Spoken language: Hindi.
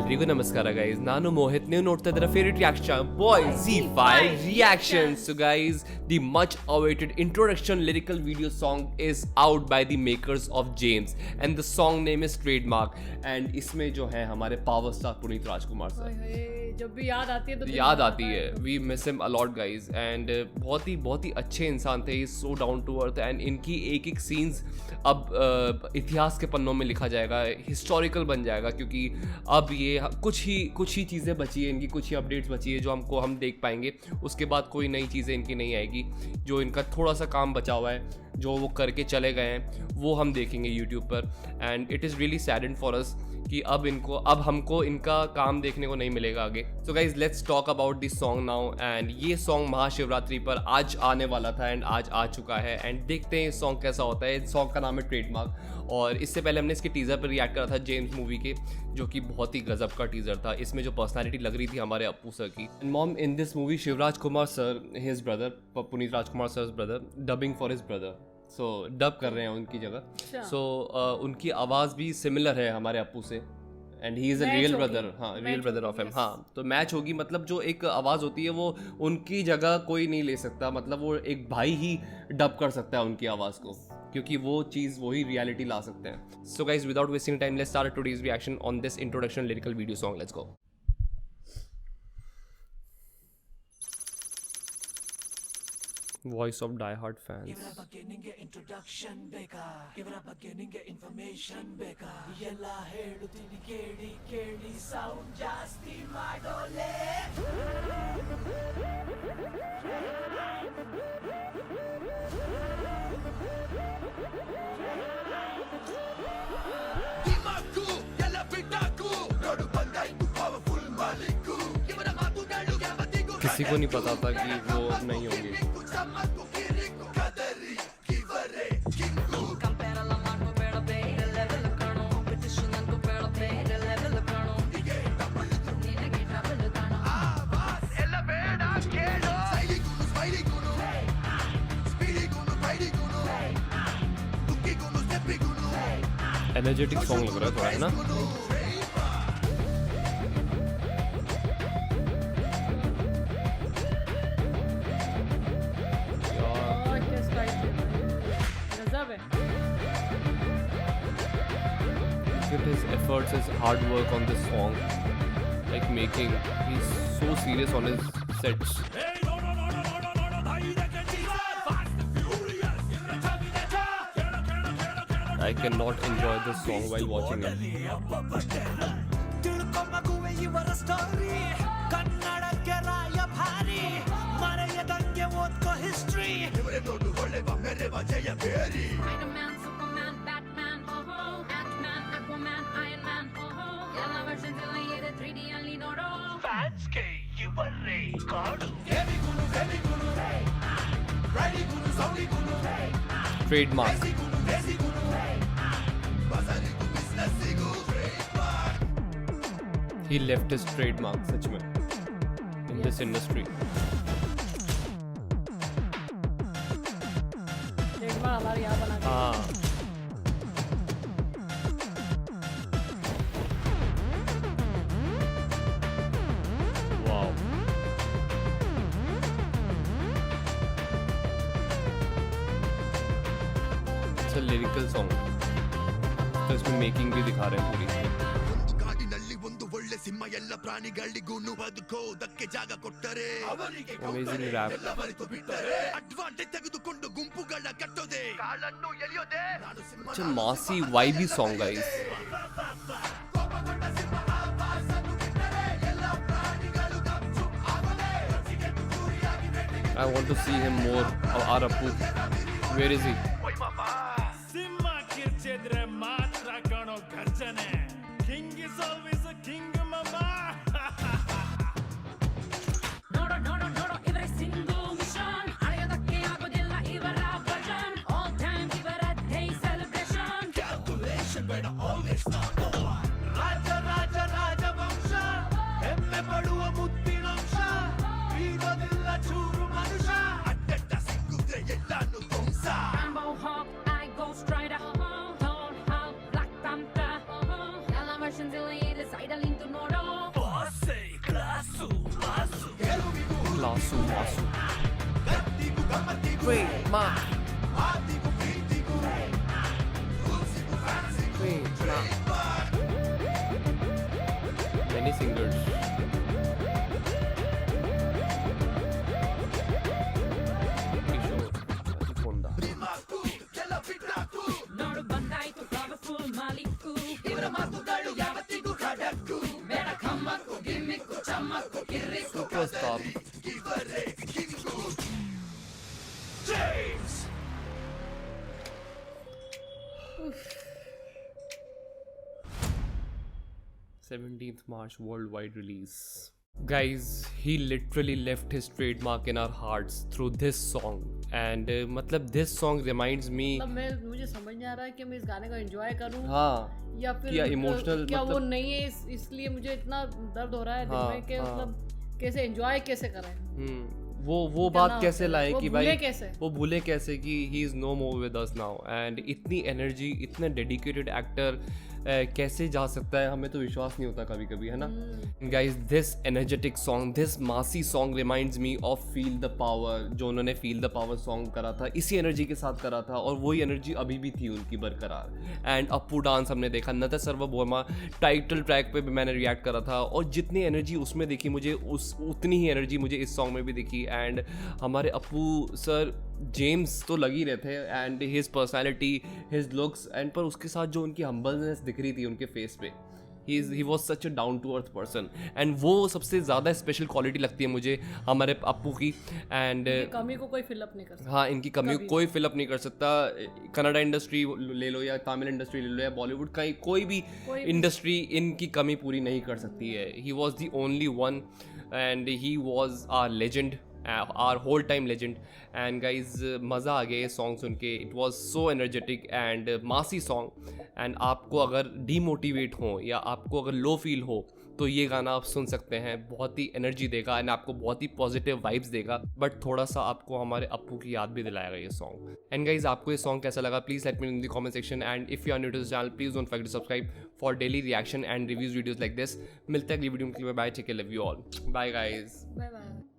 ಎಲ್ರಿಗೂ ನಮಸ್ಕಾರ ಗೈಸ್, ನಾನು ಮೋಹಿತ್. ನೀವು ನೋಡ್ತಾ ಇದ್ದೀರಾ favourite reaction bye Z5 Reactions. So guys, the much awaited introduction lyrical video song is out by the makers of James and the song name is Trademark. And इसमें जो है हमारे power star Puneeth Rajkumar sir, जब भी याद आती है तो याद आती है. We miss him a lot guys. And बहुत ही अच्छे इंसान थे. So down to earth. And इनकी एक एक सीन्स अब इतिहास के पन्नों में लिखा जाएगा, हिस्टोरिकल बन जाएगा, क्योंकि अब ये कुछ ही चीज़ें बची है इनकी, कुछ ही अपडेट्स बची है जो हम देख पाएंगे. उसके बाद कोई नई चीज़ें इनकी नहीं आएगी. जो इनका थोड़ा सा काम बचा हुआ है, जो वो करके चले गए हैं, वो हम देखेंगे यूट्यूब पर. And it is really saddened for us कि अब हमको इनका काम देखने को नहीं मिलेगा आगे. So guys, let's talk about this song now. And ये सॉन्ग महाशिवरात्रि पर आज आने वाला था एंड आज आ चुका है. एंड देखते हैं सॉन्ग कैसा होता है. सॉन्ग का नाम है ट्रेडमार्क. और इससे पहले हमने इसके टीज़र पर रिएक्ट करा था जेम्स मूवी के, जो कि बहुत ही गजब का टीज़र था. इसमें जो पर्सनैलिटी लग रही थी हमारे अपू सर की. And mom in this movie Shivraj Kumar sir, his brother, Puneet Rajkumar sir brother, dubbing for his brother. So dub कर रहे हैं उनकी जगह. सो उनकी आवाज़ भी सिमिलर है हमारे अपू से. And he is a real brother. हाँ, रियल ब्रदर ऑफ हिम. हाँ, तो मैच होगी. मतलब जो एक आवाज़ होती है वो उनकी जगह कोई नहीं ले सकता. मतलब वो एक भाई ही डब कर सकता है उनकी आवाज़ को, क्योंकि वो चीज़ वही रियलिटी ला सकते हैं. So guys, without wasting time, let's start today's reaction on this introduction lyrical video song. Let's go. Voice of Die Hard fans. ಇವರ ಬಗ್ಗೆ ನಿಂಗೆ ಇಂಟ್ರೊಡಕ್ಷನ್ ಬೇಕಾ? ಇವರ ಬಗ್ಗೆ ನಿಂಗೆ ಇನ್ಫಾರ್ಮೇಶನ್ ಬೇಕಾ? ಎಲ್ಲ ಹೇಳುತ್ತೀನಿ ಕೇಳಿ ಕೇಳಿ, ಸೌಂಡ್ ಜಾಸ್ತಿ ಮಾಡೋಲೆ. ದಿಮಾಕು ಎಲ್ಲ ಬಿಟ್ಟಾಕು, ನೋಡು ಬಂದಾಯ್ತು ಪವರ್ಫುಲ್ ಮಾಲಿಕು. ಇವರ ಮಾತುಗಳು ಯಾವತ್ತಿಗೂ किसी को नहीं पता था कि वो नहीं होंगे. एनर्जेटिक सॉन्ग लग रहा है थोड़ा, है ना? His efforts, his hard work on this song, like making, he's so serious on his sets. I cannot enjoy this song while watching it. Trademark. He left his trademark, सच में, in this industry. हमारे यहाँ बना के. हाँ. Wow. It's a lyrical song. तो इसमें मेकिंग भी दिखा रहे हैं पूरी. Amazing rap. Such a massy, vibey song, guys. I want to see him more. Our Appu. Where is he? King is always a king, mama. ರಾಜ ರಾಜ ರಾಜವಂಶ, ಹೆಮ್ಮೆ ಪಡುವ ಮುತ್ತಿನಂಶ, ಬೀಗೋದಿಲ್ಲ ಚೂರು ಮನುಷ್ಯ, ಅಡ್ಡೆಟ್ಟ ಸಿಕ್ಕುದ್ರೆ ಎಲ್ಲಾನು ಧ್ವಂಸ. क्लासू मासू trademark many singers Kishore Konda ನೋಡು ಬಂದಾಯ್ತು ಪವರ್ಫುಲ್ ಮಾಲಿಕ್ಕು ಇವರ ಮಾತುಗಳು ಯಾವತ್ತಿಗೂ ಖಡಕ್ಕು ಬೇಡ ಕಮ್ಮಕ್ಕು ಗಿಮ್ಮಿಕ್ಕು ಚಮ್ಮಕ್ಕು ಕಿರ್ರಿಕ್ಕು superstar James 17th March worldwide release. Guys, he literally left his trademark in our hearts through this song. And मतलब this song reminds me मतलब मुझे समझ नहीं आ रहा है कि मैं इस गाने को एंजॉय करूं हाँ या फिर या emotional क्या वो मतलब नहीं है इसलिए मुझे इतना दर्द हो रहा है दिल हाँ, में कि हाँ। मतलब कैसे एंजॉय कैसे करें। वो क्या बात नाम कैसे है? लाए वो कि भूले भाई कैसे? वो भूले कैसे कि he is no more with us now and इतनी एनर्जी इतना डेडिकेटेड एक्टर कैसे जा सकता है हमें तो विश्वास नहीं होता कभी कभी है ना guys this energetic song this massy song reminds me of feel the power जो उन्होंने फील द पावर सॉन्ग करा था इसी एनर्जी के साथ करा था और वही एनर्जी अभी भी थी उनकी बरकरार एंड अप्पू डांस हमने देखा नता सर्वभौमा टाइटल ट्रैक पे भी मैंने रिएक्ट करा था और जितनी एनर्जी उसमें दिखी मुझे उतनी ही एनर्जी मुझे इस सॉन्ग में भी दिखी एंड हमारे अप्पू सर जेम्स तो लग ही रहे थे and his personality his looks and पर उसके साथ जो उनकी हम्बलनेस दिख रही थी उनके फेस पे he was such a down to earth person and वो सबसे ज़्यादा स्पेशल क्वालिटी लगती है मुझे हमारे अप्पू की एंड कमी को कोई फिल अप नहीं कर सकता। हाँ इनकी कमी को कोई फिल अप नहीं कर सकता कन्नड़ा इंडस्ट्री ले लो या तमिल इंडस्ट्री ले लो या बॉलीवुड का कोई भी इंडस्ट्री इनकी कमी पूरी नहीं कर सकती है he was the only one and he was our legend our whole time legend and guys मज़ा आ गया ये सॉन्ग सुन के it was so energetic and massy song and आपको अगर डीमोटिवेट हो या आपको अगर लो फील हो तो ये गाना आप सुन सकते हैं बहुत ही एनर्जी देगा एंड आपको बहुत ही पॉजिटिव वाइब्स देगा बट थोड़ा सा आपको हमारे अप्पू की याद भी दिलाएगा ये सॉन्ग एंड गाइज आपको ये सॉन्ग कैसा लगा please let me in the comment section and if you are new to this channel please don't forget to subscribe for daily reaction and reviews videos like this मिलते हैं अगली वीडियो के लिए bye take care love you all bye guys bye bye.